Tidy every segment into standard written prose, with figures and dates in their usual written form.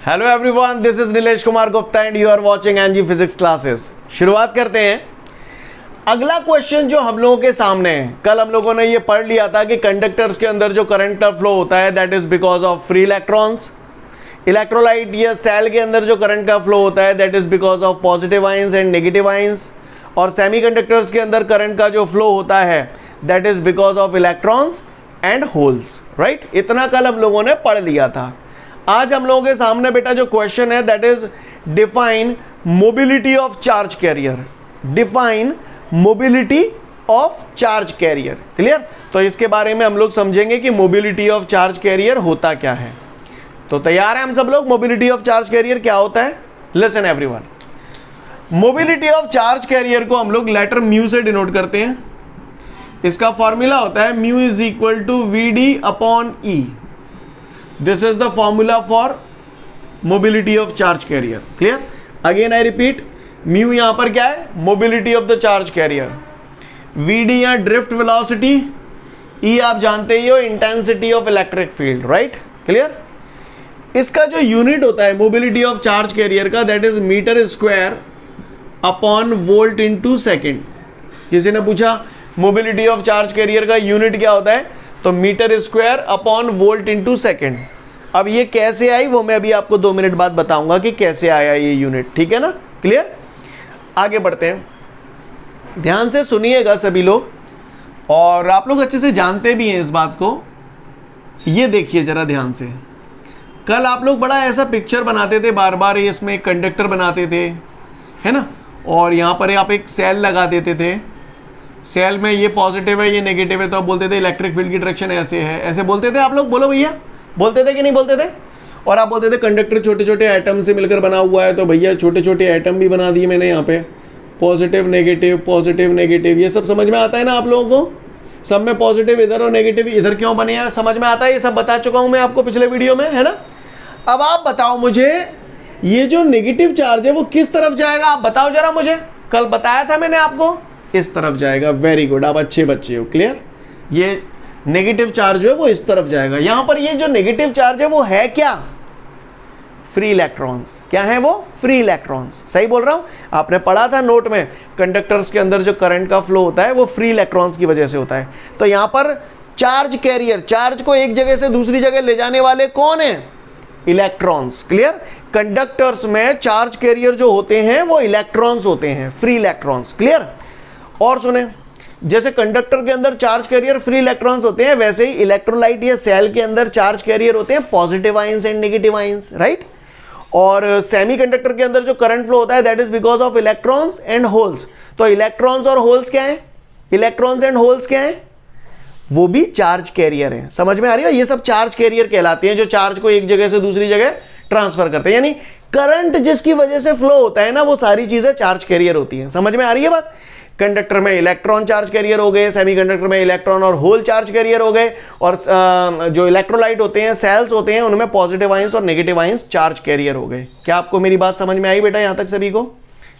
Hello everyone, this is Nilesh Kumar Gupta and you are watching NG physics classes. शुरुआत करते हैं। अगला क्वेश्चन जो हम लोगों के सामने है, कल हम लोगों ने ये पढ़ लिया था कि कंडक्टर्स के अंदर जो करंट का फ्लो होता है that is because of free electrons. Electrolyte या सेल के अंदर जो करंट का फ्लो होता है that is because of positive ions and negative ions. और सेमीकंडक्टर्स के अंदर करंट का जो फ्लो होता है that is because of electrons and holes. Right, इतना कल हम लोगों ने पढ़ लिया था। आज हम लोगों के सामने बेटा जो क्वेश्चन है that is define mobility of charge career. Define mobility of charge carrier. Clear? तो इसके बारे में हम लोग समझेंगे कि मोबिलिटी ऑफ चार्ज कैरियर होता क्या है। तो तैयार है हम सब लोग? मोबिलिटी ऑफ चार्ज कैरियर क्या होता है? Listen everyone, mobility of charge career को हम लोग लेटर म्यू से डिनोट करते हैं। इसका फॉर्मूला होता है mu is equal to V D upon E. This is the formula for mobility of charge carrier. Clear? Again I repeat, mu यहां पर क्या है? Mobility of the charge carrier. V D या ड्रिफ्ट वेलोसिटी, ई आप जानते ही हो intensity of electric field. Right? Clear? इसका जो यूनिट होता है मोबिलिटी ऑफ चार्ज कैरियर का that is metre square upon volt into second. किसी ने पूछा मोबिलिटी ऑफ चार्ज कैरियर का यूनिट क्या होता है, तो metre square upon volt into second. अब ये कैसे आई वो मैं अभी आपको 2 मिनट बाद बताऊंगा कि कैसे आया ये यूनिट। ठीक है ना? क्लियर? आगे बढ़ते हैं, ध्यान से सुनिएगा सभी लोग, और आप लोग अच्छे से जानते भी हैं इस बात को। ये देखिए जरा ध्यान से, कल आप लोग बड़ा ऐसा पिक्चर बनाते थे बार बार, इसमें एक कंडक्टर बनाते थे, है ना, और यहाँ पर आप एक सेल लगा देते थे। सेल में ये पॉजिटिव है ये नेगेटिव है, तो आप बोलते थे इलेक्ट्रिक फील्ड की डायरेक्शन ऐसे है, ऐसे बोलते थे आप लोग। बोलो भैया, बोलते थे कि नहीं बोलते थे? और आप बोलते थे कंडक्टर छोटे छोटे एटम से मिलकर बना हुआ है, तो भैया छोटे छोटे एटम भी बना दिए मैंने यहाँ पे, पॉजिटिव नेगेटिव, ये सब समझ में आता है ना आप लोगों को? सब में पॉजिटिव इधर और नेगेटिव इधर क्यों बने हैं समझ में आता है? ये सब बता चुका हूँ मैं आपको पिछले वीडियो में, है ना। अब आप बताओ मुझे, ये जो नेगेटिव चार्ज है वो किस तरफ जाएगा? आप बताओ जरा मुझे। कल बताया था मैंने आपको, इस तरफ जाएगा। वेरी गुड, आप अच्छे बच्चे हो। क्लियर? ये नेगेटिव चार्ज जो है वो इस तरफ जाएगा। यहां पर ये जो नेगेटिव चार्ज है वो है क्या? Free electrons. क्या है वो? Free electrons. सही बोल रहा हूं? आपने पढ़ा था नोट में, कंडक्टर्स के अंदर जो करंट का फ्लो होता है वो फ्री इलेक्ट्रॉन्स की वजह से होता है। तो यहां पर चार्ज कैरियर, चार्ज को एक जगह से दूसरी जगह ले जाने वाले कौन है? इलेक्ट्रॉन्स। क्लियर? कंडक्टर्स में चार्ज कैरियर जो होते हैं वो इलेक्ट्रॉन्स होते हैं, फ्री इलेक्ट्रॉन्स। क्लियर? और सुने, जैसे कंडक्टर के अंदर चार्ज कैरियर फ्री इलेक्ट्रॉन्स होते हैं, वैसे ही इलेक्ट्रोलाइट या सेल के अंदर चार्ज कैरियर होते हैं positive ions and negative ions. Right? और सेमीकंडक्टर के अंदर जो करंट फ्लो होता है that is because of electrons and holes. तो इलेक्ट्रॉन्स और होल्स क्या है? इलेक्ट्रॉन्स एंड होल्स क्या है? वो भी चार्ज कैरियर है। समझ में आ रही है? ये सब चार्ज कैरियर कहलाते हैं, जो चार्ज को एक जगह से दूसरी जगह ट्रांसफर करते हैं। यानी करंट जिसकी वजह से फ्लो होता है ना, वो सारी चीजें चार्ज कैरियर होती हैं। समझ में आ रही है बात? कंडक्टर में इलेक्ट्रॉन चार्ज कैरियर हो गए, सेमीकंडक्टर में इलेक्ट्रॉन और होल चार्ज कैरियर हो गए, और जो इलेक्ट्रोलाइट होते हैं, सेल्स होते हैं, उनमें पॉजिटिव आयंस और नेगेटिव आयंस चार्ज कैरियर हो गए। क्या आपको मेरी बात समझ में आई बेटा यहां तक सभी को?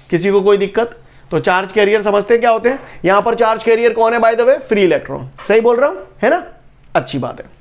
किसी को कोई दिक्कत? तो चार्ज कैरियर समझते क्या होते हैं? यहां पर चार्ज कैरियर कौन है by the way? Free electron. सही बोल रहा हूं, है ना? अच्छी बात है।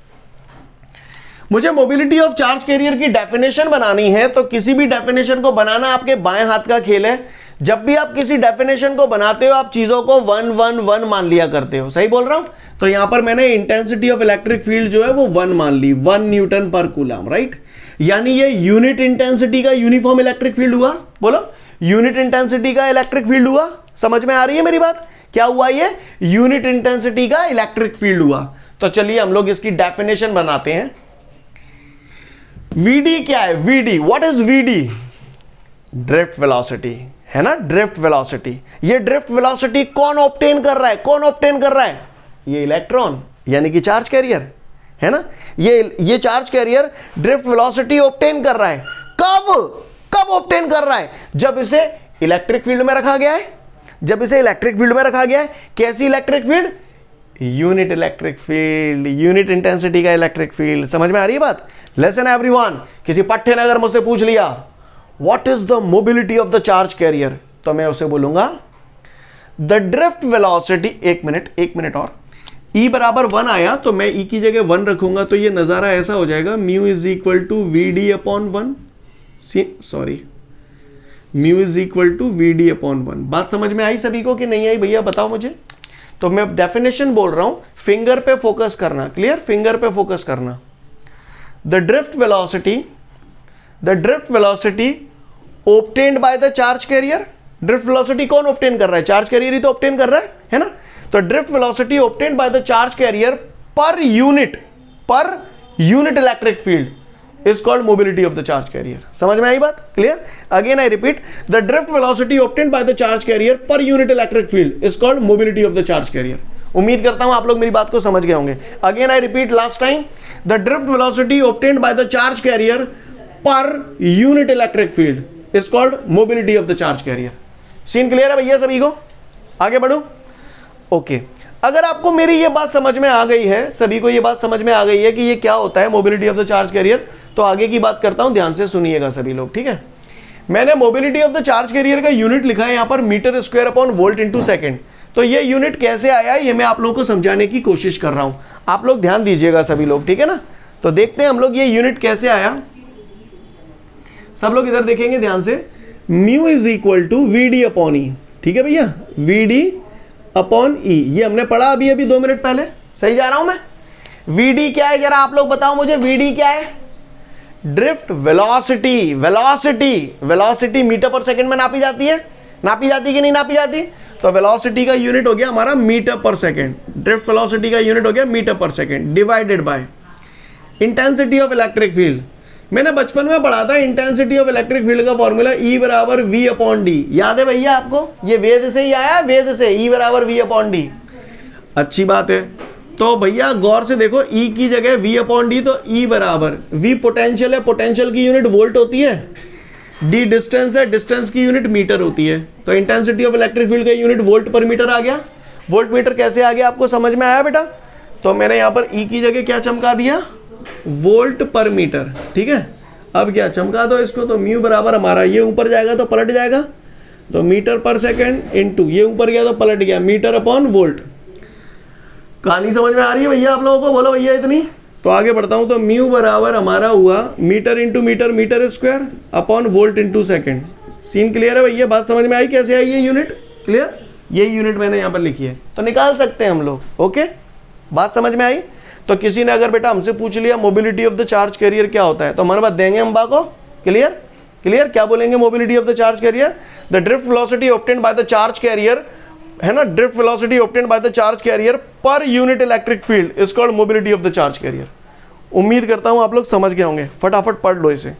मुझे मोबिलिटी ऑफ चार्ज कैरियर की डेफिनेशन बनानी है, तो किसी भी डेफिनेशन को बनाना आपके बाएं हाथ का खेल है। जब भी आप किसी डेफिनेशन को बनाते हो आप चीजों को 1 1 1 मान लिया करते हो। सही बोल रहा हूं? तो यहां पर मैंने इंटेंसिटी ऑफ इलेक्ट्रिक फील्ड जो है वो 1 मान ली, 1 न्यूटन पर कूलम। राइट? यानी ये यूनिट इंटेंसिटी का यूनिफॉर्म इलेक्ट्रिक फील्ड हुआ। बोलो, यूनिट इंटेंसिटी का इलेक्ट्रिक फील्ड हुआ। समझ में आ रही है मेरी बात? क्या हुआ? ये यूनिट इंटेंसिटी का इलेक्ट्रिक फील्ड हुआ। तो चलिए हम लोग इसकी डेफिनेशन बनाते हैं। वीडी क्या है? VD, what is VD? Drift velocity, है ना? Drift velocity. ये ड्रिफ्ट वेलोसिटी कौन ऑब्टेन कर रहा है? कौन ऑब्टेन कर रहा है? ये इलेक्ट्रॉन, यानी कि चार्ज कैरियर, है ना। ये charge carrier drift velocity obtain कर रहा है। कब ऑब्टेन कर रहा है? जब इसे इलेक्ट्रिक फील्ड में रखा गया है। जब इसे इलेक्ट्रिक फील्ड में रखा गया है। कैसी electric field? Unit electric field, unit intensity का इलेक्ट्रिक फील्ड। समझ में आ रही है बात? लिसन एवरीवन, किसी पट्टे ने अगर मुझसे पूछ लिया what is the mobility of the charge career, तो मैं उसे बोलूंगा द ड्रिफ्ट वेलोसिटी। एक मिनट और, E बराबर 1 आया तो मैं E की जगह 1 रखूंगा, तो ये नजारा ऐसा हो जाएगा mu is equal to V D upon 1। Sorry mu is equal to V D upon 1। बात समझ में आई सभी को कि नहीं आई भैया, बताओ मुझे। तो मैं डेफिनेशन बोल रहा हूं, फिंगर पे फोकस करना, क्लियर, फिंगर पे फोकस करना। The drift velocity obtained by the charge career. Drift velocity कौन ऑब्टेन कर रहा है? चार्ज कैरियर ही तो ऑब्टेन कर रहा है ना। तो drift velocity obtained by the charge carrier per unit electric field is called mobility of the charge career. समझ में आई बात? Clear. Again I repeat, the drift velocity obtained by the charge carrier per unit electric field is called mobility of the charge career. उम्मीद करता हूं आप लोग मेरी बात को समझ गए होंगे। Again I repeat last time, the drift velocity obtained by the charge carrier per unit electric field is called mobility of the charge carrier. Scene clear है भैया सभी को? आगे बढ़ो। ओके अगर आपको मेरी ये बात समझ में आ गई है, सभी को ये बात समझ में आ गई है कि ये क्या होता है mobility of the charge career, तो आगे की बात करता हूं, ध्यान से सुनिएगा सभी लोग, ठीक है। मैंने mobility of the charge carrier का यूनिट लिखा है यहां पर metre square upon volt into second. तो ये यूनिट कैसे आया ये मैं आप लोगों को समझाने की कोशिश कर रहा हूं, आप लोग ध्यान दीजिएगा सभी लोग, ठीक है ना। तो देखते हैं हम लोग ये यूनिट कैसे आया। सब लोग इधर देखेंगे ध्यान से। Mu is equal to V D upon E, ठीक है भैया, वी डी अपॉन ई, ये हमने पढ़ा अभी 2 मिनट पहले। सही जा रहा हूं मैं? वी डी क्या है जरा आप लोग बताओ मुझे, वी डी क्या है? Drift velocity. वेलोसिटी मीटर पर सेकंड में नापी जाती है कि नहीं नापी जाती? तो वेलोसिटी का यूनिट हो गया हमारा मीटर पर सेकंड, ड्रिफ्ट वेलोसिटी का यूनिट हो गया मीटर पर second, divided by intensity of electric field. मैंने बचपन में पढ़ा था इंटेंसिटी ऑफ इलेक्ट्रिक फील्ड का फॉर्मूला E बराबर V अपॉन डी, याद है भैया आपको? ये वेद से ही आया, वेद से, E बराबर V अपॉन डी। अच्छी बात है। तो भैया गौर से देखो, E की जगह V अपॉन डी, तो E बराबर V पोटेंशियल है, पोटेंशियल की यूनिट वोल्ट होती है, D डिस्टेंस है, डिस्टेंस की यूनिट मीटर होती है। तो इंटेंसिटी ऑफ इलेक्ट्रिक फील्ड का यूनिट वोल्ट पर मीटर आ गया। वोल्ट मीटर कैसे आ गया आपको समझ में आया बेटा? तो मैंने यहाँ पर E की जगह क्या चमका दिया? वोल्ट पर मीटर, ठीक है। अब क्या चमका दो इसको, तो म्यू बराबर हमारा, ये ऊपर जाएगा तो पलट जाएगा, तो मीटर पर सेकंड इनटू, ये ऊपर गया तो पलट गया, मीटर अपॉन वोल्ट। कहानी समझ में आ रही है भैया आप लोगों को? बोलो भैया इतनी। तो आगे बढ़ता हूं, तो म्यू बराबर हमारा हुआ metre into metre, metre square upon volt into second. Scene clear है भैया? बात समझ में आई कैसे आई ये यूनिट? क्लियर, ये यूनिट मैंने यहाँ पर लिखी है, तो निकाल सकते हैं हम लोग। ओके, बात समझ में आई? तो किसी ने अगर बेटा हमसे पूछ लिया mobility of the charge career क्या होता है, तो मन बात देंगे हम को। क्लियर, क्या बोलेंगे mobility of the charge career? The drift velocity obtained by the charge career, है ना, drift velocity obtained by the charge carrier per unit electric field is called mobility of the charge career. उम्मीद करता हूं आप लोग समझ गए होंगे, फटाफट पढ़ लो इसे।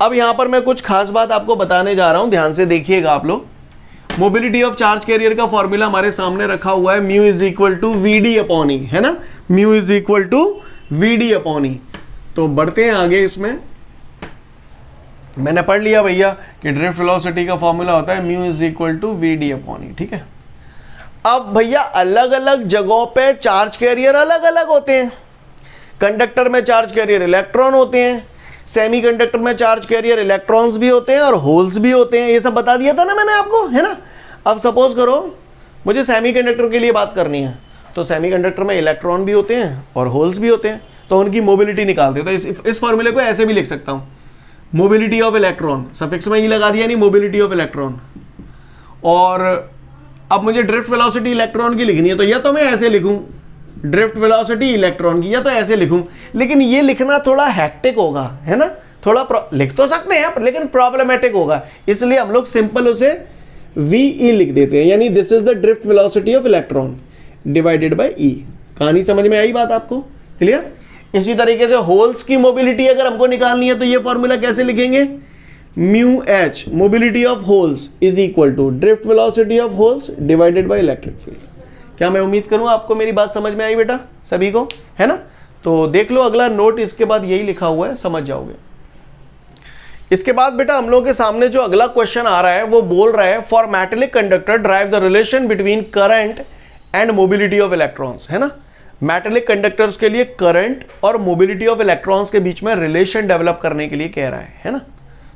अब यहां पर मैं कुछ खास बात आपको बताने जा रहा हूं, ध्यान से देखिएगा आप लोग। मोबिलिटी ऑफ चार्ज कैरियर का फॉर्मूला हमारे सामने रखा हुआ है, mu is equal to V D upon E, है ना, mu is equal to V D upon E. तो बढ़ते हैं आगे। इसमें मैंने पढ़ लिया भैया कि ड्रिफ्ट वेलोसिटी का फॉर्मूला होता है mu is equal to V D upon E, ठीक है। अब भैया अलग अलग जगहों पे चार्ज कैरियर अलग अलग होते हैं। कंडक्टर में चार्ज कैरियर इलेक्ट्रॉन होते हैं, सेमीकंडक्टर में चार्ज कैरियर इलेक्ट्रॉन्स भी होते हैं और होल्स भी होते हैं। ये सब बता दिया था ना मैंने आपको, है ना। अब सपोज करो मुझे सेमीकंडक्टर के लिए बात करनी है, तो सेमीकंडक्टर में इलेक्ट्रॉन भी होते हैं और होल्स भी होते हैं, तो उनकी मोबिलिटी निकालते हैं। तो इस फॉर्मूले को ऐसे भी लिख सकता हूँ, मोबिलिटी ऑफ इलेक्ट्रॉन, सफिक्स में ये लगा दिया, नहीं, मोबिलिटी ऑफ इलेक्ट्रॉन। और अब मुझे ड्रिफ्ट वेलोसिटी इलेक्ट्रॉन की लिखनी है, तो या तो मैं ऐसे लिखूं ड्रिफ्ट वेलोसिटी इलेक्ट्रॉन की, या तो ऐसे लिखूं। लेकिन ये लिखना थोड़ा हैक्टिक होगा, है ना, थोड़ा लिख तो सकते हैं लेकिन प्रॉब्लमेटिक होगा, इसलिए हम लोग सिंपल उसे VE लिख देते हैं, यानी this is the drift velocity of electron divided by E। कहानी समझ में आई बात आपको? क्लियर। इसी तरीके से होल्स की मोबिलिटी अगर हमको निकालनी है, तो ये फॉर्मूला कैसे लिखेंगे? Mu H, mobility of holes is equal to drift velocity of holes divided by electric field. क्या मैं उम्मीद करूं आपको मेरी बात समझ में आई बेटा सभी को, है ना। तो देख लो अगला नोट, इसके बाद यही लिखा हुआ है, समझ जाओगे। इसके बाद बेटा हम लोग के सामने जो अगला क्वेश्चन आ रहा है वो बोल रहा है, for metallic conductor drive the relation between current and mobility of electrons, है ना। मेटेलिक कंडक्टर्स के लिए करंट और मोबिलिटी ऑफ इलेक्ट्रॉन्स के बीच में रिलेशन डेवलप करने के लिए कह रहा है ना।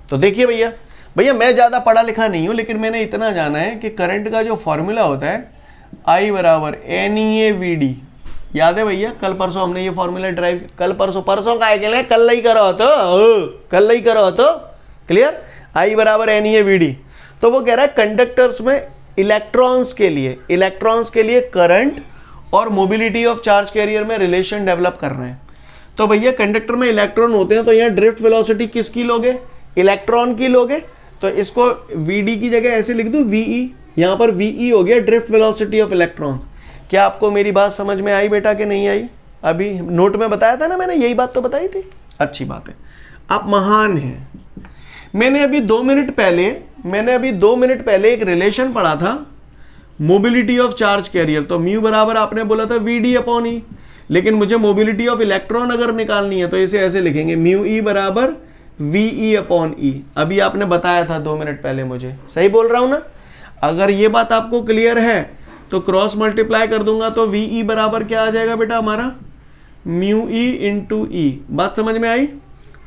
तो देखिए भैया मैं ज़्यादा पढ़ा लिखा नहीं हूँ, लेकिन मैंने इतना जाना है कि करंट का जो फॉर्मूला होता है I बराबर NEAVD, याद है भैया, कल परसों हमने ये फॉर्मूला ड्राइव, कल परसों, परसों का है के लिए कल ही करो तो, कल ही करो तो, क्लियर। आई बराबर एन ई वी डी। तो वो कह रहा है कंडक्टर्स में इलेक्ट्रॉन्स के लिए करंट और मोबिलिटी ऑफ चार्ज कैरियर में रिलेशन डेवलप कर रहे हैं। तो भैया कंडक्टर में इलेक्ट्रॉन होते हैं, तो यहाँ ड्रिफ्ट वेलोसिटी किसकी लोगे, इलेक्ट्रॉन की लोगे। तो इसको वी की जगह ऐसे लिख दूं वीई, यहाँ पर वीई हो गया ड्रिफ्ट वेलोसिटी ऑफ इलेक्ट्रॉन। क्या आपको मेरी बात समझ में आई बेटा कि नहीं आई? अभी नोट में बताया था ना मैंने, यही बात तो बताई थी। अच्छी बात है, आप महान हैं। मैंने अभी 2 मिनट पहले एक रिलेशन पढ़ा था मोबिलिटी ऑफ चार्ज कैरियर। तो म्यू बराबर आपने बोला था वी डी अपॉन ई, लेकिन मुझे मोबिलिटी ऑफ इलेक्ट्रॉन अगर निकालनी है तो इसे ऐसे लिखेंगे म्यू ई बराबर वी ई अपॉन ई। अभी आपने बताया था 2 मिनट पहले, मुझे सही बोल रहा हूं ना? अगर ये बात आपको क्लियर है तो क्रॉस मल्टीप्लाई कर दूंगा तो वी ई बराबर क्या आ जाएगा बेटा हमारा, म्यू ई इंटू ई। बात समझ में आई?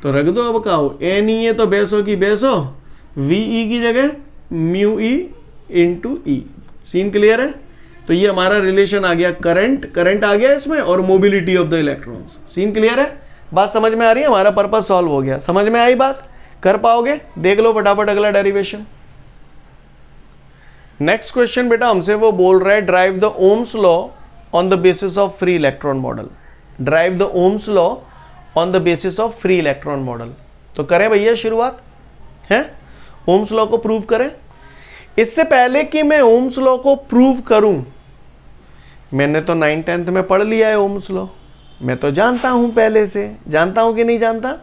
तो रख दो अब कहो, एन ई है तो बेसो की बेसो, वी ई की जगह म्यू ई इंटू ई। सीन क्लियर है? तो ये हमारा रिलेशन आ गया, करंट आ गया इसमें और mobility of the electrons. Scene clear है? बात समझ में आ रही है? हमारा पर्पस सॉल्व हो गया। समझ में आई बात? कर पाओगे? देख लो फटाफट अगला डेरिवेशन। नेक्स्ट क्वेश्चन बेटा हमसे वो बोल रहा है drive the Ohm's law on the basis of free electron model. Drive the Ohm's law on the basis of free electron model. तो करें भैया शुरुआत है, ओम्स लॉ को प्रूव करें। इससे पहले कि मैं ओम्स लॉ को प्रूव करूं, मैंने तो 9th-10th में पढ़ लिया है ओम्स लॉ, मैं तो जानता हूं पहले से। जानता हूं कि नहीं जानता?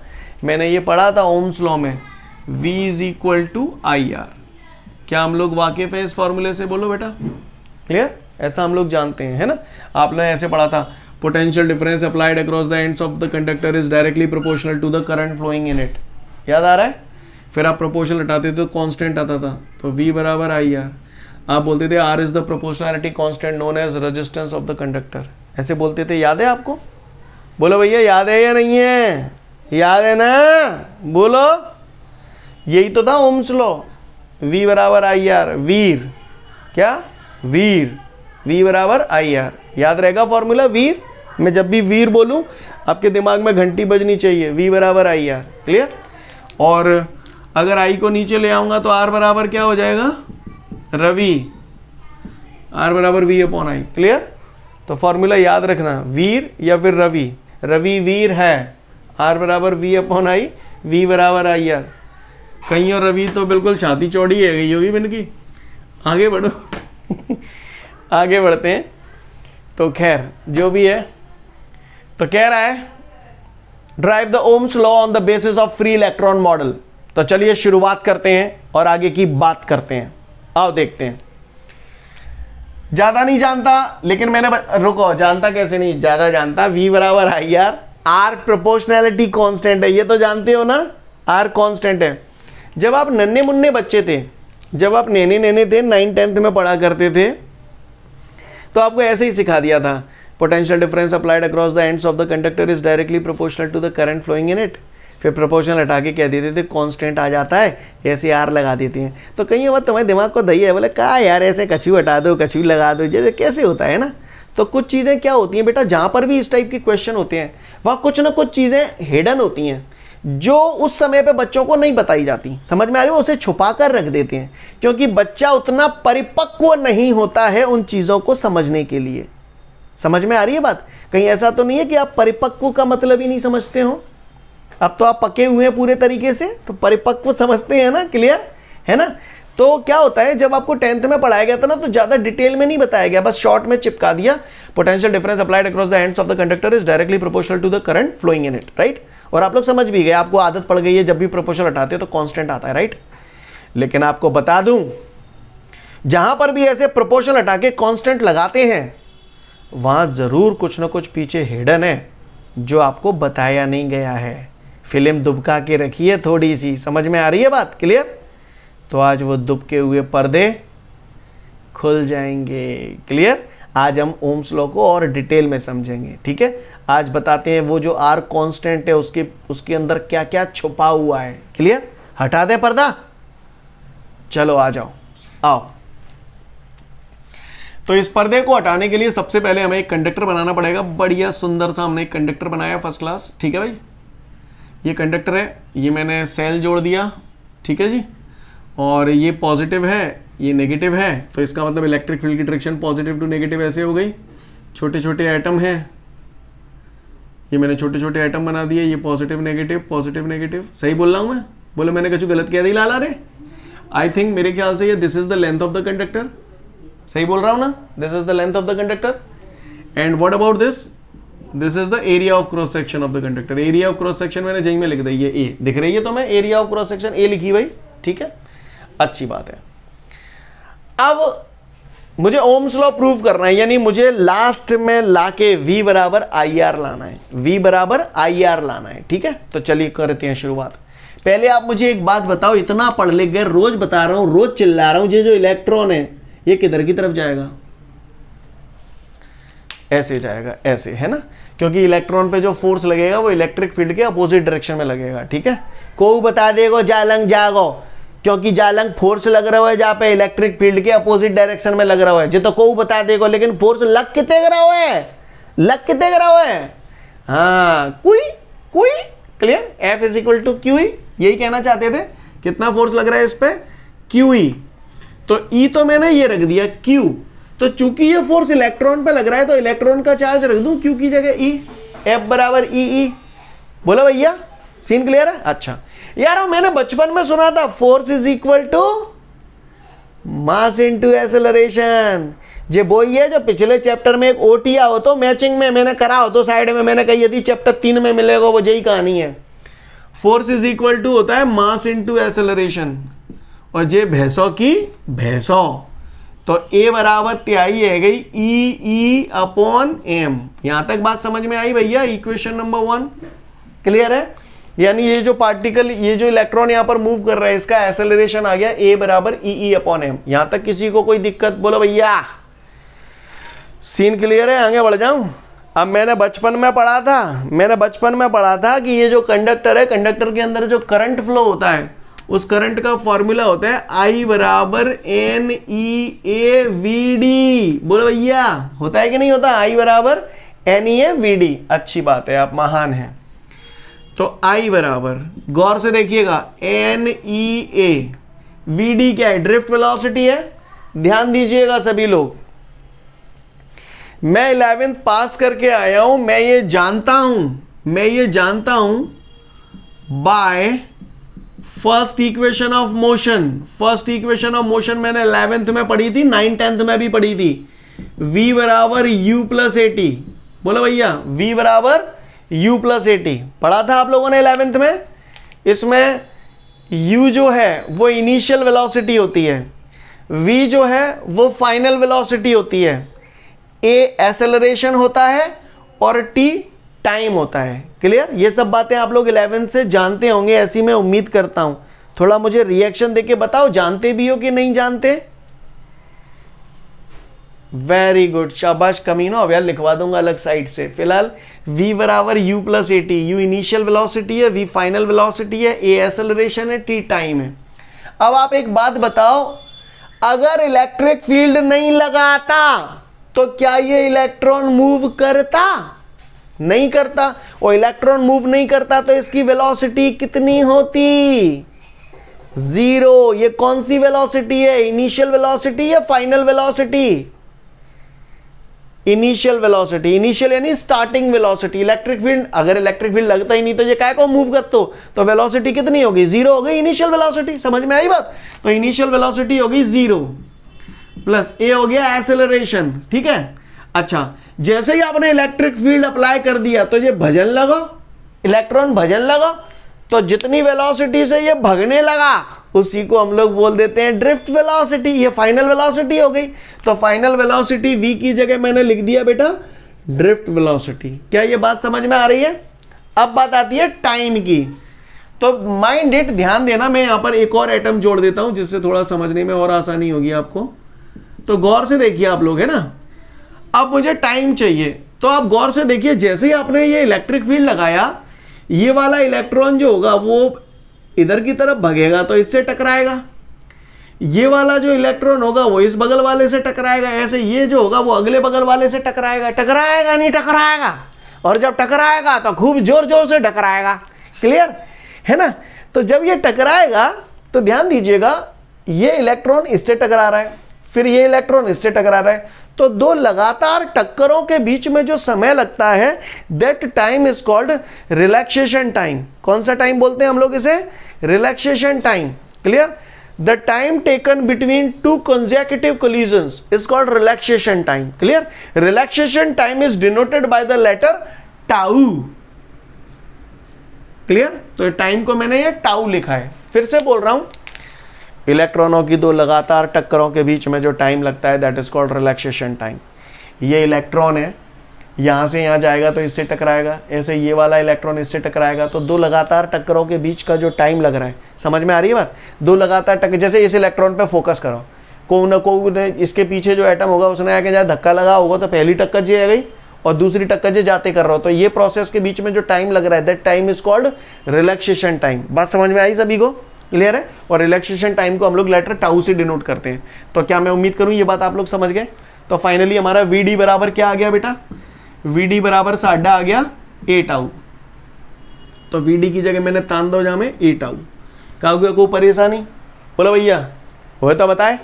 मैंने ये पढ़ा था ओम्स लॉ में, V is equal to I R. क्या हम लोग वाकिफ है इस फॉर्मूले से? बोलो बेटा, क्लियर? ऐसा हम लोग जानते हैं, है ना? आपने ऐसे पढ़ा था, potential difference applied across the ends of the conductor is directly proportional to the current flowing in it. याद आ रहा है? फिर आप प्रोपोर्शनल हटाते थे तो कांस्टेंट आता था, तो V बराबर आई आर। आप बोलते थे R is the proportionality constant known as resistance of the conductor, ऐसे बोलते थे। याद है आपको? बोलो भैया, याद है या नहीं है? याद है ना? बोलो। यही तो था ओम्स लॉ, V बराबर आई आर, वीर। क्या? वीर। V बराबर आई आर। याद रहेगा फॉर्मूला वीर? मैं जब भी वीर बोलूं आपके दिमाग में घंटी बजनी चाहिए, V बराबर आई आर। क्लियर? और अगर I को नीचे ले आऊंगा तो R बराबर क्या हो जाएगा, रवि। R बराबर V अपॉन आई। क्लियर? तो फॉर्मूला याद रखना, वीर या फिर रवि। रवि वीर है, R बराबर V अपॉन आई, V बराबर आई आर। कहीं और रवि तो बिल्कुल छाती चौड़ी है गई होगी इनकी। आगे बढ़ो आगे बढ़ते हैं। तो खैर जो भी है, तो कह रहा है drive the Ohm's law on the basis of free electron model. तो चलिए शुरुआत करते हैं और आगे की बात करते हैं। आओ देखते हैं। ज्यादा नहीं जानता, लेकिन मैंने रुको, जानता कैसे नहीं, ज्यादा जानता। V बराबर I R, R proportionality constant है, ये तो जानते हो ना, R कांस्टेंट है। जब आप नन्हे मुन्ने बच्चे थे, जब आप नैने थे, 9th-10th में पढ़ा करते थे, तो आपको ऐसे ही सिखा दिया था, potential difference applied across the ends of the conductor is directly proportional to the current flowing in it. फिर प्रोपोर्शनल हटा के कह देते थे कांस्टेंट आ जाता है, ऐसे R लगा देते हैं। तो कहीं बात तुम्हारे दिमाग को दही है, बोले कहा यार ऐसे कछू हटा दो, कछू लगा दो, जैसे कैसे होता है ना। तो कुछ चीज़ें क्या होती हैं बेटा, जहाँ पर भी इस टाइप के क्वेश्चन होते हैं वहाँ कुछ ना कुछ चीज़ें हिडन होती हैं जो उस समय पे बच्चों को नहीं बताई जाती। समझ में आ रही है? उसे छुपा कर रख देते हैं, क्योंकि बच्चा उतना परिपक्व नहीं होता है उन चीज़ों को समझने के लिए। समझ में आ रही है बात? कहीं ऐसा तो नहीं है कि आप परिपक्व का मतलब ही नहीं समझते हो? अब तो आप पके हुए हैं पूरे तरीके से, तो परिपक्व समझते हैं ना। क्लियर है ना? तो क्या होता है, जब आपको 10th में पढ़ाया गया था ना, तो ज़्यादा डिटेल में नहीं बताया गया, बस शॉर्ट में चिपका दिया, potential difference applied across the ends of the conductor is directly proportional to the current flowing in it. Right? और आप लोग समझ भी गए, आपको आदत पड़ गई है, जब भी प्रोपोर्शनल हटाते हो तो कांस्टेंट आता है। राइट? लेकिन आपको बता दूं, जहां पर भी ऐसे प्रोपोर्शनल हटा के कांस्टेंट लगाते हैं, वहां जरूर कुछ ना कुछ पीछे हिडन है जो आपको बताया नहीं गया है। फिल्म दुबका के रखिए थोड़ी सी। समझ में आ रही है बात? क्लियर? तो आज वो दुबके हुए पर्दे खुल जाएंगे। क्लियर? आज हम ओम्स लॉ को और डिटेल में समझेंगे। ठीक है? आज बताते हैं वो जो R कांस्टेंट है उसके अंदर क्या क्या छुपा हुआ है। क्लियर? हटा दे पर्दा, चलो आ जाओ, आओ। तो इस पर्दे को हटाने के लिए सबसे पहले हमें एक कंडक्टर बनाना पड़ेगा। बढ़िया सुंदर सा हमने एक कंडक्टर बनाया, फर्स्ट क्लास। ठीक है भाई, ये कंडक्टर है, ये मैंने सेल जोड़ दिया। ठीक है जी, और ये पॉजिटिव है, ये नेगेटिव है, तो इसका मतलब इलेक्ट्रिक फील्ड की डायरेक्शन पॉजिटिव टू नेगेटिव ऐसे हो गई। छोटे छोटे एटम हैं, ये मैंने छोटे छोटे एटम बना दिए, ये पॉजिटिव नेगेटिव। सही बोल रहा हूँ मैं? बोले मैंने कुछ गलत कह दी लाला रे? आई थिंक मेरे ख्याल से ये this is the length of the conductor. सही बोल रहा हूँ ना? This is the length of the conductor. And what about this? This is the area of cross section of the conductor. Area of cross section मैंने जहीं में लिख दी, ये ए दिख रही है तो मैं area of cross section A लिखी भाई। ठीक है, अच्छी बात है। अब मुझे ओम्स लॉ प्रूव करना है, यानी मुझे लास्ट में लाके V बराबर आई आर लाना है, V बराबर आई आर लाना है। ठीक है, तो चलिए करते हैं शुरुआत। पहले आप मुझे एक बात बताओ, इतना पढ़ लिख गए, रोज बता रहा हूं, रोज चिल्ला रहा हूं, ये जो इलेक्ट्रॉन है ये किधर की तरफ जाएगा? ऐसे जाएगा, ऐसे, है ना? क्योंकि इलेक्ट्रॉन पे जो फोर्स लगेगा वो इलेक्ट्रिक फील्ड के अपोजिट डायरेक्शन में लगेगा। ठीक है, को बता देगो जालंग जागो, क्योंकि जालंग फोर्स लग रहा है जहां पे इलेक्ट्रिक फील्ड के अपोजिट डायरेक्शन में लग रहा है, जो तो को बता देगो, लेकिन फोर्स लग कितने रहा है? लग कितने रहा है? हाँ, कोई clear? F is equal to Q E, यही कहना चाहते थे। कितना फोर्स लग रहा है इस पे? Q E. तो E तो मैंने ये रख दिया Q, तो चूंकि ये फोर्स इलेक्ट्रॉन पे लग रहा है तो इलेक्ट्रॉन का चार्ज रख दूं Q की जगह E, F बराबर ई। बोलो भैया, सीन क्लियर है? अच्छा यार, मैंने बचपन में सुना था force is equal to mass into acceleration. जे वही है जो पिछले चैप्टर में एक ओटिया हो तो मैचिंग में मैंने करा हो तो साइड में मैंने कही यदि चैप्टर 3 में मिलेगा वो यही कहानी है। फोर्स इज इक्वल टू होता है मास इनटू एक्सेलरेशन, और जे भैंसों की भैंसों, तो A बराबर तिहाई है गई E अपॉन M। यहां तक बात समझ में आई भैया? इक्वेशन नंबर 1 क्लियर है? यानी ये जो पार्टिकल, ये जो इलेक्ट्रॉन यहां पर मूव कर रहा है, इसका एक्सेलरेशन आ गया A बराबर E अपॉन M। यहां तक किसी को कोई दिक्कत? बोलो भैया, सीन क्लियर है? आगे बढ़ जाऊं? अब मैंने बचपन में पढ़ा था कि ये जो कंडक्टर है, कंडक्टर के अंदर जो करंट फ्लो होता है, उस करंट का फॉर्मूला होता है I बराबर NEAVD। बोलो भैया, होता है कि नहीं होता? I बराबर NEAVD। अच्छी बात है, आप महान हैं। तो I बराबर, गौर से देखिएगा, NEAVD क्या है? ड्रिफ्ट वेलोसिटी है। ध्यान दीजिएगा सभी लोग, मैं 11th पास करके आया हूं, मैं ये जानता हूं by first equation of motion. First equation of motion मैंने 11th में पढ़ी थी, 9th 10th में भी पढ़ी थी। V बराबर U प्लस AT। बोलो भैया, V बराबर U प्लस AT पढ़ा था आप लोगों ने 11th में। इसमें U जो है वो इनिशियल वेलोसिटी होती है, V जो है वो फाइनल वेलोसिटी होती है, A एक्सेलरेशन होता है और T टाइम होता है। क्लियर? ये सब बातें आप लोग 11th से जानते होंगे, ऐसी मैं उम्मीद करता हूं। थोड़ा मुझे रिएक्शन देके बताओ, जानते भी हो कि नहीं जानते? वेरी गुड, शाबाश कमीनो। अब यार लिखवा दूंगा अलग साइड से। फिलहाल V बराबर U plus AT। U initial velocity है, V फाइनल वेलोसिटी है, A एक्सेलरेशन है, T टाइम है। अब आप एक बात बताओ, अगर इलेक्ट्रिक फील्ड नहीं लगाता तो क्या ये इलेक्ट्रॉन मूव करता? नहीं करता। और इलेक्ट्रॉन मूव नहीं करता तो इसकी वेलोसिटी कितनी होती? 0। ये कौन सी वेलोसिटी है? इनिशियल वेलोसिटी या final velocity? Initial velocity. Initial यानी स्टार्टिंग वेलोसिटी। इलेक्ट्रिक फील्ड, अगर इलेक्ट्रिक फील्ड लगता ही नहीं तो ये काय को मूव करते हो, तो वेलोसिटी कितनी होगी? 0 हो गई इनिशियल वेलोसिटी। समझ में आई बात? तो इनिशियल वेलोसिटी होगी 0 प्लस A हो गया एक्सेलरेशन। ठीक है, अच्छा, जैसे ही आपने इलेक्ट्रिक फील्ड अप्लाई कर दिया तो ये भजन लगा, इलेक्ट्रॉन भजन लगा, तो जितनी वेलोसिटी से ये भगने लगा उसी को हम लोग बोल देते हैं ड्रिफ्ट वेलोसिटी। ये फाइनल वेलोसिटी हो गई। तो फाइनल वेलोसिटी V की जगह मैंने लिख दिया बेटा ड्रिफ्ट वेलोसिटी। क्या ये बात समझ में आ रही है? अब बात आती है टाइम की। तो माइंड इट, ध्यान देना, मैं यहां पर एक और एटम जोड़ देता हूं जिससे थोड़ा समझने में और आसानी होगी आपको। तो गौर से देखिए आप लोग, है ना। अब मुझे टाइम चाहिए, तो आप गौर से देखिए, जैसे ही आपने ये इलेक्ट्रिक फील्ड लगाया, ये वाला इलेक्ट्रॉन जो होगा वो इधर की तरफ भगेगा तो इससे टकराएगा। ये वाला जो इलेक्ट्रॉन होगा वो इस बगल वाले से टकराएगा, ऐसे ये जो होगा वो अगले बगल वाले से टकराएगा। टकराएगा नहीं टकराएगा, और जब टकराएगा तो खूब जोर जोर से टकराएगा। क्लियर है ना? तो जब ये टकराएगा तो ध्यान दीजिएगा, ये इलेक्ट्रॉन इससे टकरा रहा है, फिर ये इलेक्ट्रॉन इससे टकरा रहा है, तो दो लगातार टक्करों के बीच में जो समय लगता है that time is called relaxation time. कौन सा टाइम बोलते हैं हम लोग इसे? Relaxation time. Clear? The time taken between two consecutive collisions is called relaxation time. Clear? Relaxation time is denoted by the letter tau. Clear? तो time को मैंने ये टाउ लिखा है। फिर से बोल रहा हूं, इलेक्ट्रॉनों की दो लगातार टक्करों के बीच में जो टाइम लगता है that is called relaxation time. ये इलेक्ट्रॉन है, यहां से यहां जाएगा तो इससे टकराएगा, ऐसे ये वाला इलेक्ट्रॉन इससे टकराएगा, तो दो लगातार टक्करों के बीच का जो टाइम लग रहा है, समझ में आ रही है बात? दो लगातार टक्कर, जैसे इस इलेक्ट्रॉन पे फोकस करो, कोई ना कोई इसके पीछे जो एटम होगा उसने आके जहाँ धक्का लगा होगा तो पहली टक्कर जी आ गई और दूसरी टक्कर जी जाते कर रहा हो, तो ये प्रोसेस के बीच में जो टाइम लग रहा है that time is called relaxation time. बात समझ में आई सभी को? क्लियर है? और रिलैक्सेशन टाइम को हम लोग लेटर टाउ से डिनोट करते हैं। तो क्या मैं उम्मीद करूं ये बात आप लोग समझ गए? तो फाइनली हमारा वीडी बराबर क्या आ गया बेटा? वीडी बराबर साढ़ा आ गया ए टाउ। तो वीडी की जगह मैंने तान दो जहां में ए टाउ। कहा कोई परेशानी? बोलो भैया हो तो बताए।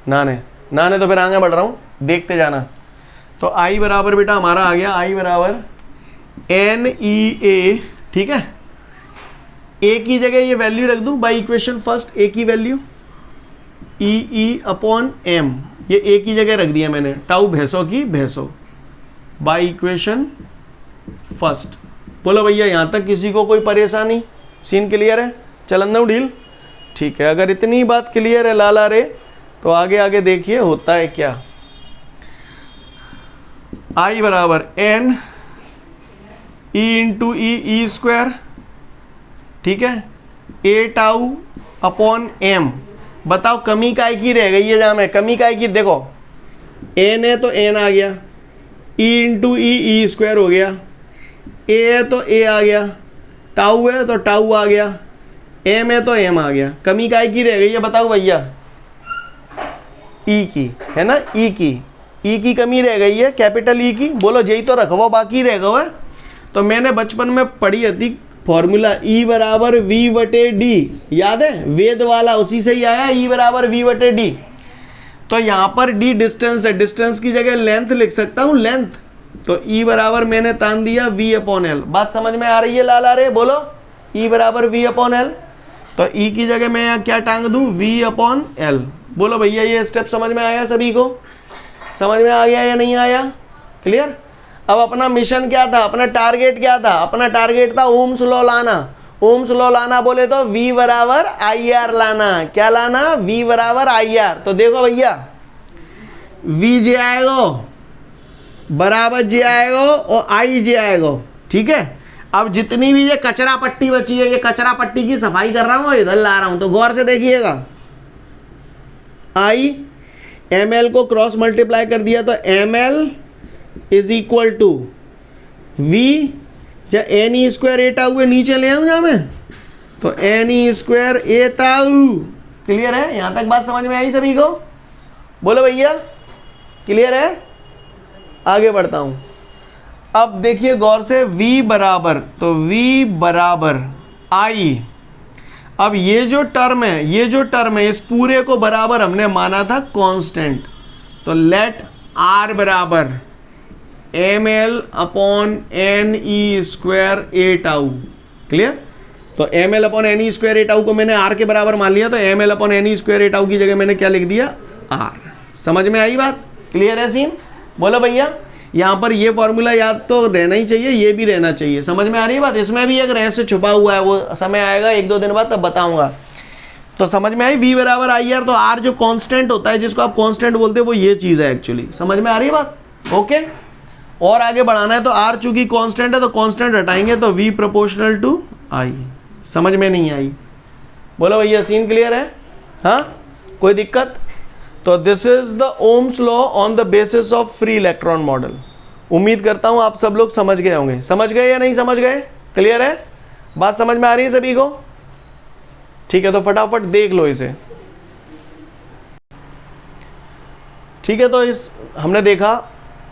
नाने तो फिर आगे बढ़ रहा हूं, देखते जाना। तो आई बराबर बेटा हमारा आ गया, आई बराबर एन ई ए। ठीक है, ए की जगह ये वैल्यू रख दूं बाई इक्वेशन फर्स्ट, ए की वैल्यू ई अपॉन एम, ये ए की जगह रख दिया मैंने, टाउ भैंसों की भैंसों बाई इक्वेशन फर्स्ट। बोलो भैया यहां तक किसी को कोई परेशानी? सीन क्लियर है? चलन दो डील? ठीक है, अगर इतनी बात क्लियर है लाला रे तो आगे आगे देखिए होता है क्या। आई बराबर N E into E square, ठीक है, ए टाउ अपॉन एम। बताओ कमी काय की रह गई है? जहां में कमी काय की, देखो एन है तो एन आ गया, ई इंटू ई स्क्वायर हो गया, ए है तो ए आ गया, टाउ है तो टाउ आ गया, एम है तो एम आ गया। कमी काय की रह गई है बताओ भैया? ई की है ना, ई की कमी रह गई है, कैपिटल ई की। बोलो यही तो रखो, बाकी रह गो है। तो मैंने बचपन में पढ़ी थी फॉर्मूला ई बराबर वी बटे डी, याद है? वेद वाला उसी से ही आया, ई बराबर वी बटे डी। तो यहाँ पर डी डिस्टेंस है, डिस्टेंस की जगह लेंथ लिख सकता हूँ, लेंथ। तो ई बराबर मैंने तान दिया वी अपॉन एल। बात समझ में आ रही है लाला रे? बोलो ई बराबर वी अपॉन एल। तो ई की जगह मैं यहाँ क्या टांग दूँ? V upon L. बोलो भैया ये स्टेप समझ में आया सभी को? समझ में आ गया या नहीं आया? क्लियर? अब अपना मिशन क्या था, अपना टारगेट क्या था? अपना टारगेट था ओम्स लॉ लाना। ओम्स लॉ लाना बोले तो V बराबर आई आर लाना। क्या लाना? V बराबर आई आर। तो देखो भैया V जे आएगा बराबर जे आएगा और I जे आएगा, ठीक है। अब जितनी भी ये कचरा पट्टी बची है, ये कचरा पट्टी की सफाई कर रहा हूं और इधर ला रहा हूं, तो गौर से देखिएगा। I ml को क्रॉस मल्टीप्लाई कर दिया तो ml is equal to V या N E square A tau के नीचे ले आऊं जहां मैं, तो N E square A tau. Clear है? यहां तक बात समझ में आई सभी को? बोलो भैया क्लियर है? आगे बढ़ता हूं। अब देखिए गौर से, V बराबर, तो V बराबर I। अब ये जो टर्म है, इस पूरे को बराबर हमने माना था कांस्टेंट। तो लेट R बराबर M L upon N E square A tau. Clear? तो M L upon N E square A tau को मैंने आर के बराबर मान लिया, तो M L upon N E square A tau की जगह मैंने क्या लिख दिया? आर। समझ में आई बात? क्लियर है सीन? बोलो भैया यहाँ पर ये फॉर्मूला याद तो रहना ही चाहिए, ये भी रहना चाहिए। समझ में आ रही है बात? इसमें भी एक रहस्य छुपा हुआ है, वो समय आएगा 1-2 दिन बाद तब बताऊंगा। तो समझ में आई? V बराबर आई आर। तो आर जो कांस्टेंट होता है, जिसको आप कांस्टेंट बोलते हैं, वो ये चीज है एक्चुअली। समझ में आ रही है बात? ओके, और आगे बढ़ाना है तो आर चूंकि कांस्टेंट है तो कांस्टेंट हटाएंगे तो V प्रोपोर्शनल टू I। समझ में नहीं आई? बोलो भैया सीन क्लियर है? हाँ, कोई दिक्कत? तो this is the Ohm's law on the basis of free electron model. उम्मीद करता हूं आप सब लोग समझ गए होंगे। समझ गए या नहीं समझ गए? क्लियर है? बात समझ में आ रही है सभी को? ठीक है, तो फटाफट देख लो इसे। ठीक है, तो इस हमने देखा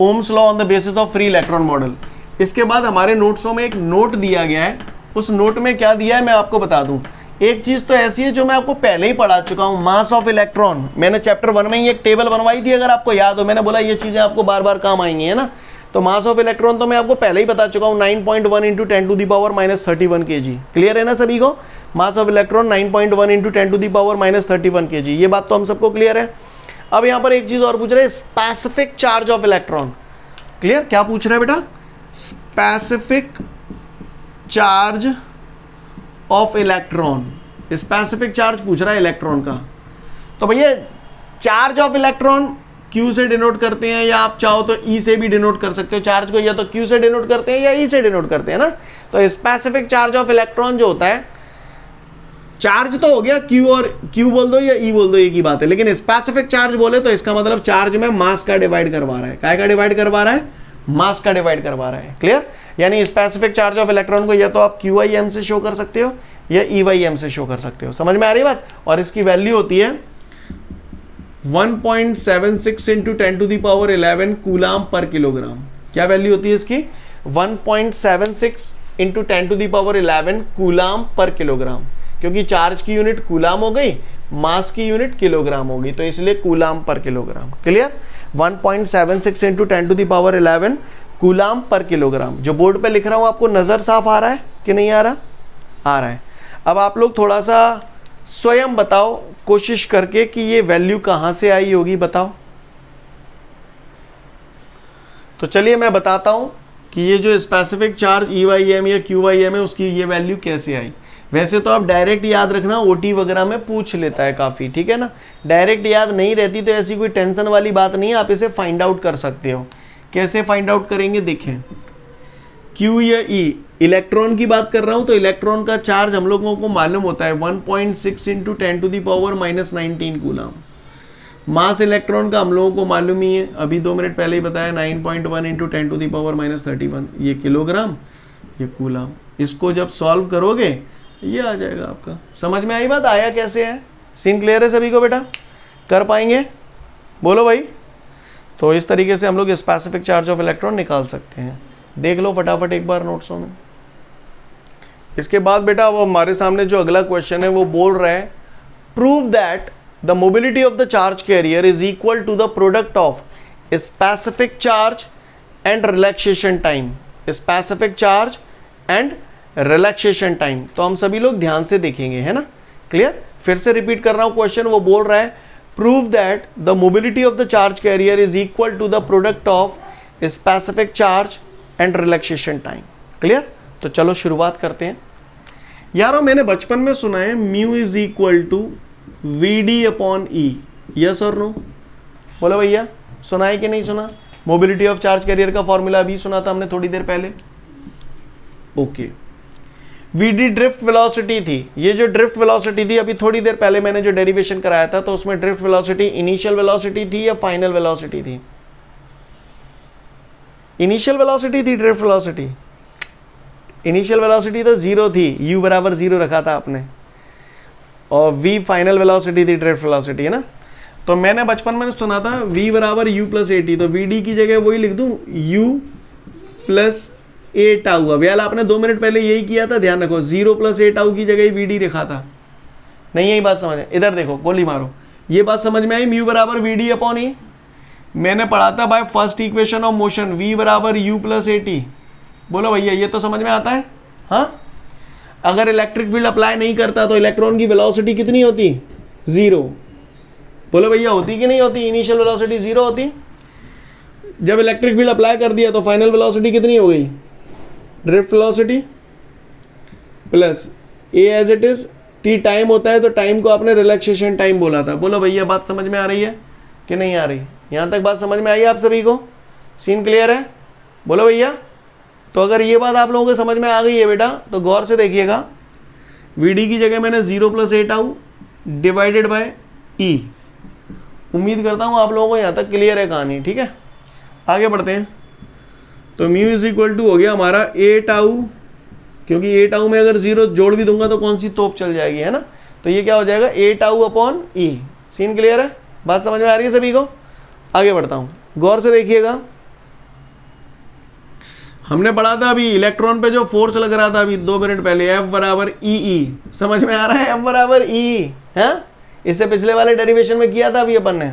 Ohm's law on the basis of free electron model. इसके बाद हमारे नोट्सों में एक नोट दिया गया है, उस नोट में क्या दिया है मैं आपको बता दूं। एक चीज तो ऐसी है जो मैं आपको पहले ही पढ़ा चुका हूं, मास ऑफ इलेक्ट्रॉन। मैंने चैप्टर 1 में ही एक टेबल बनवाई थी, अगर आपको याद हो। मैंने बोला ये चीजें आपको बार बार काम आएंगी, है ना। तो मास ऑफ इलेक्ट्रॉन तो मैं आपको पहले ही बता चुका हूँ, 9.1 into 10 to the power -31 kg। Clear है ना सभी को? Mass of electron 9.1 into 10 to the power -31 kg, ये बात तो हम सबको क्लियर है। अब यहाँ पर एक चीज और पूछ रहे हैं, specific charge of electron. Clear? क्या पूछ रहा है बेटा? Specific charge of electron, specific charge पूछ रहा है इलेक्ट्रॉन का। तो भैया चार्ज ऑफ इलेक्ट्रॉन Q से डिनोट करते हैं, या आप चाहो तो E से भी डिनोट कर सकते हो चार्ज को, या तो Q से डिनोट करते हैं या E से डिनोट करते हैं ना। तो स्पेसिफिक चार्ज ऑफ इलेक्ट्रॉन जो होता है, चार्ज तो हो गया Q, और Q बोल दो या E बोल दो, एक ही बात है। लेकिन स्पेसिफिक चार्ज बोले तो इसका मतलब चार्ज में मास का डिवाइड करवा रहा है। काय का डिवाइड करवा रहा है? मास का डिवाइड करवा रहा है। क्लियर? यानी स्पेसिफिक चार्ज ऑफ इलेक्ट्रॉन को या तो आप QIm से शो कर सकते हो या EYM से शो कर सकते हो। समझ में आ रही बात? और इसकी वैल्यू होती है 1.76 into 10 to the power 11 coulomb per kilogram. क्या वैल्यू होती है इसकी? 1.76 into 10 to the power 11 coulomb per kilogram, क्योंकि चार्ज की यूनिट कूलाम हो गई, मास की यूनिट किलोग्राम होगी, तो इसलिए coulomb per kilogram. Clear? 1.76 into 10 to the power 11 coulomb per kilogram. जो बोर्ड पे लिख रहा हूं आपको नजर साफ आ रहा है कि नहीं आ रहा? आ रहा है। अब आप लोग थोड़ा सा स्वयं बताओ कोशिश करके कि ये वैल्यू कहां से आई होगी, बताओ। तो चलिए मैं बताता हूं कि ये जो स्पेसिफिक चार्ज EYM या QYM है उसकी ये वैल्यू कैसे आई। वैसे तो आप डायरेक्ट याद रखना, OT वगैरह में पूछ लेता है काफ़ी, ठीक है ना। डायरेक्ट याद नहीं रहती तो ऐसी कोई टेंशन वाली बात नहीं है, आप इसे फाइंड आउट कर सकते हो। कैसे फाइंड आउट करेंगे देखें। Q या E, इलेक्ट्रॉन की बात कर रहा हूं तो इलेक्ट्रॉन का चार्ज हम लोगों को मालूम होता है 1.6 into 10 to the power -19 coulomb. Mass electron का हम लोगों को मालूम ही है, अभी 2 मिनट पहले ही बताया, 9.1 इंटू 10 टू दी पावर -31, ये किलोग्राम, ये कूलाम। इसको जब सॉल्व करोगे ये आ जाएगा आपका। समझ में आई बात? आया कैसे है? सीन क्लियर है सभी को बेटा? कर पाएंगे? बोलो भाई। तो इस तरीके से हम लोग स्पेसिफिक चार्ज ऑफ इलेक्ट्रॉन निकाल सकते हैं। देख लो फटाफट एक बार नोट्सों में। इसके बाद बेटा वो हमारे सामने जो अगला क्वेश्चन है वो बोल रहा है, prove that the mobility of the charge carrier is equal to the product of specific charge and relaxation time. Specific charge and relaxation time तो हम सभी लोग ध्यान से देखेंगे, है ना। क्लियर? फिर से रिपीट कर रहा हूं क्वेश्चन। वो बोल रहा है prove that the mobility of the charge carrier is equal to the product of specific charge and relaxation time. Clear? तो चलो शुरुआत करते हैं। यारो मैंने बचपन में सुना है mu is equal to VD upon E। Yes और नो? बोलो भैया, सुना है कि नहीं सुना? मोबिलिटी ऑफ चार्ज कैरियर का फॉर्मूला अभी सुना था हमने थोड़ी देर पहले। ओके, VD ड्रिफ्ट वेलोसिटी थी। ये जो ड्रिफ्ट वेलोसिटी थी अभी थोड़ी देर पहले मैंने जो डेरिवेशन कराया था तो उसमें ड्रिफ्ट वेलोसिटी इनिशियल वेलोसिटी थी या फाइनल वेलोसिटी थी? इनिशियल वेलोसिटी थी ड्रिफ्ट वेलोसिटी। इनिशियल वेलोसिटी तो 0 थी, U बराबर 0 रखा था आपने, और V फाइनल वेलोसिटी थी ड्रिफ्ट वेलोसिटी, है ना। तो मैंने बचपन में सुना था V बराबर U प्लस AT, तो VD की जगह वही लिख दूं U प्लस A टाउ। अब यार आपने 2 मिनट पहले यही किया था, ध्यान रखो, 0 प्लस A टाउ की जगह VD लिखा था। नहीं यही बात समझ में? इधर देखो, गोली मारो। ये बात समझ में आई? म्यू बराबर VD अपॉन E। मैंने पढ़ा था by first equation of motion V बराबर U प्लस AT। बोलो भैया, ये तो समझ में आता है? हाँ, अगर इलेक्ट्रिक फील्ड अप्लाई नहीं करता तो इलेक्ट्रॉन की वेलोसिटी कितनी होती? 0। बोलो भैया, होती कि नहीं होती? इनिशियल वेलोसिटी 0 होती। जब इलेक्ट्रिक फील्ड अप्लाई कर दिया तो फाइनल वेलोसिटी कितनी हो गई? Drift velocity plus A as it is, T time होता है तो टाइम को आपने रिलैक्सेशन टाइम बोला था। बोलो भैया, बात समझ में आ रही है कि नहीं आ रही? यहाँ तक बात समझ में आई आप सभी को? सीन क्लियर है? बोलो भैया। तो अगर ये बात आप लोगों को समझ में आ गई है बेटा तो गौर से देखिएगा। VD की जगह मैंने 0 plus A tau divided by E। उम्मीद करता हूँ आप लोगों को यहाँ तक क्लियर है कहानी, ठीक है। आगे बढ़ते हैं। तो म्यू इज इक्वल टू हो गया हमारा A टाउ, क्योंकि A टाउ में अगर 0 जोड़ भी दूंगा तो कौन सी तोप चल जाएगी, है ना। तो ये क्या हो जाएगा? A tau upon E। Scene clear है? बात समझ में आ रही है सभी को? आगे बढ़ता हूं, गौर से देखिएगा। हमने पढ़ा था अभी इलेक्ट्रॉन पे जो फोर्स लग रहा था अभी 2 मिनट पहले, F बराबर ई। समझ में आ रहा है? F बराबर ई है, इससे पिछले वाले डेरिवेशन में किया था अभी अपन ने।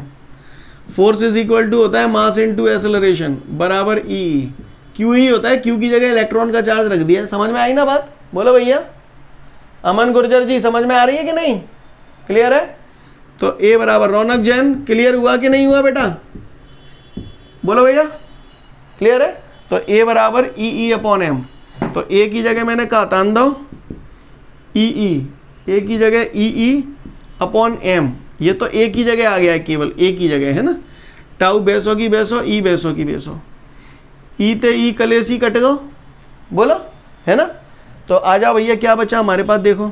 फोर्स इज इक्वल टू होता है मास इनटू एक्सेलरेशन बराबर ई। क्यू ई होता है, क्यू की जगह इलेक्ट्रॉन का चार्ज रख दिया। समझ में आई ना बात? बोलो भैया। अमन गुर्जर जी समझ में आ रही है कि नहीं? क्लियर है? तो ए बराबर, रौनक जैन क्लियर हुआ कि नहीं हुआ बेटा? बोलो भैया क्लियर है? तो ए बराबर ई ई अपॉन एम। तो ए की जगह मैंने कहा तान दो ई ई, ए की जगह ई ई अपॉन एम। ये तो ए की जगह आ गया है, केवल ए की जगह है ना। टाउ बेसो की बेसो, ई बेसो की बेसो, ई ते ई कलेसी कट गो, बोलो है ना। तो आ जाओ भैया, क्या बचा हमारे पास देखो,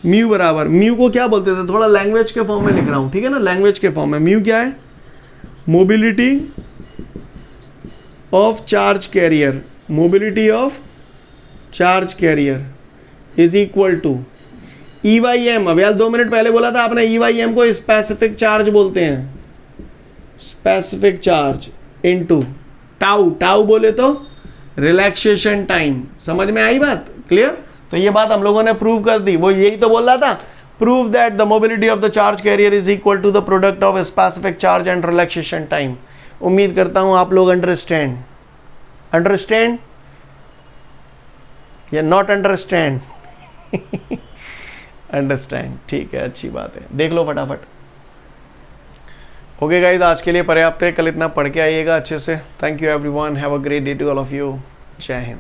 म्यू बराबर, म्यू को क्या बोलते थे, थोड़ा लैंग्वेज के फॉर्म में लिख रहा हूं, ठीक है ना, लैंग्वेज के फॉर्म में। म्यू क्या है? Mobility of charge carrier, mobility of charge carrier is equal to E Y M. अब यार 2 मिनट पहले बोला था आपने, ई वाई एम को स्पेसिफिक चार्ज बोलते हैं, specific charge into tau, tau बोले तो रिलैक्सेशन टाइम। समझ में आई बात? क्लियर? तो ये बात हम लोगों ने प्रूव कर दी। वो यही तो बोल रहा था, prove that the mobility of the charge carrier is equal to the product of specific charge and relaxation time. उम्मीद करता हूं आप लोग अंडरस्टैंड या नॉट अंडरस्टैंड? अंडरस्टैंड, ठीक है, अच्छी बात है, देख लो फटाफट। ओके गाइज, आज के लिए पर्याप्त है, कल इतना पढ़ के आइएगा अच्छे से। Thank you everyone, have a great day to all of you. जय हिंद।